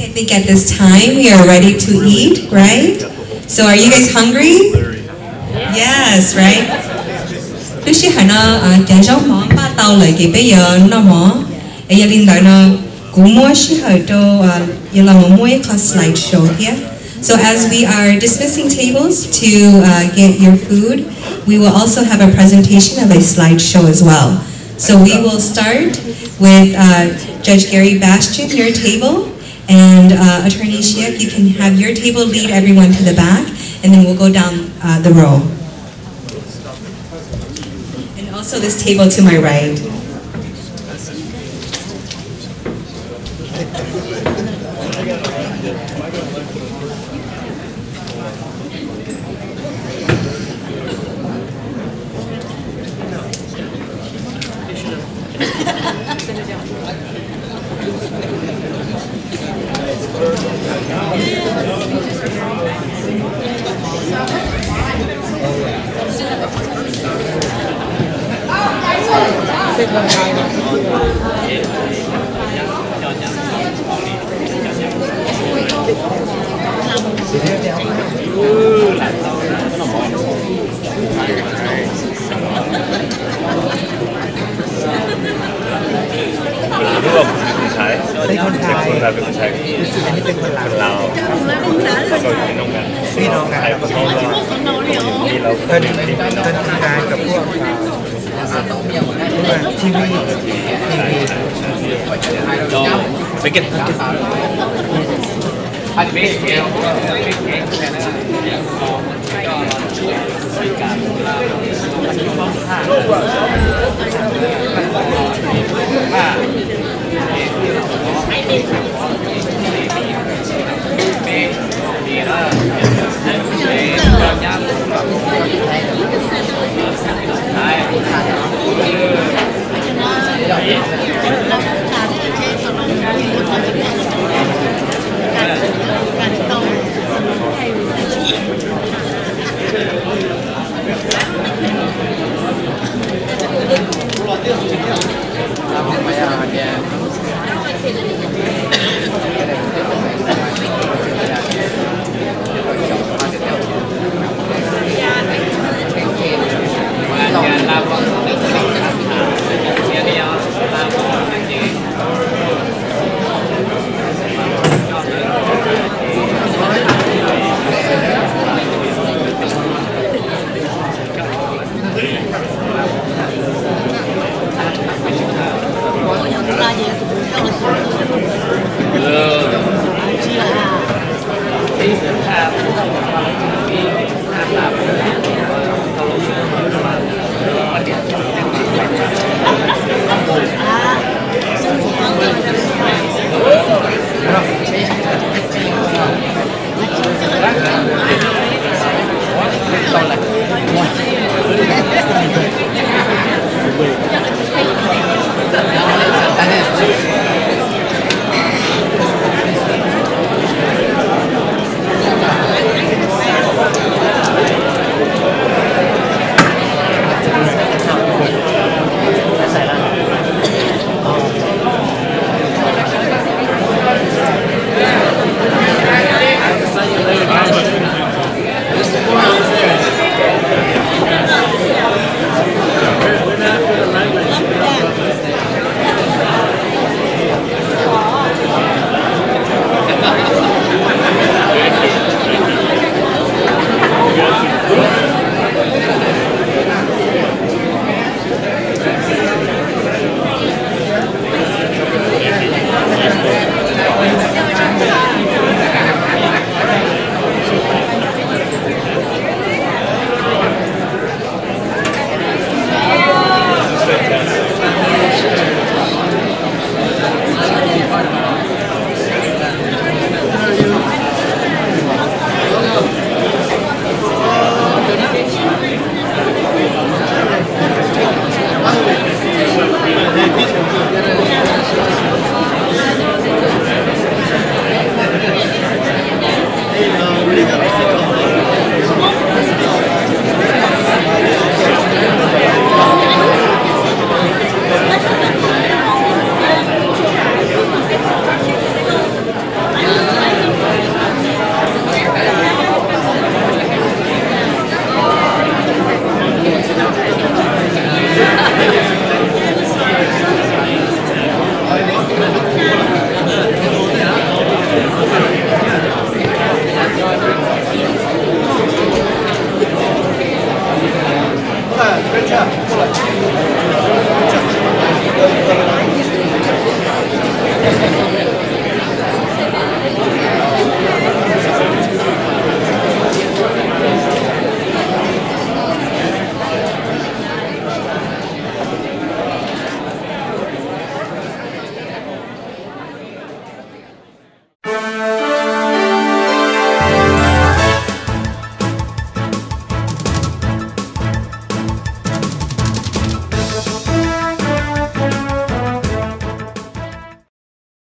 I think at this time we are ready to eat, right? So are you guys hungry? Yes, right? Lúc xí hồi nó chả giống món ba tàu lại kì bây giờ nó món giờ linh đợi nó cũng mua xí hồi cho giờ là một mua có slideshow here. So as we are dismissing tables to get your food, we will also have a presentation of a slideshow as well. So we will start with Judge Gary Bastian, your table, and Attorney Shiak, you can have your table lead everyone to the back, and then we'll go down the row. And also this table to my right. Hello.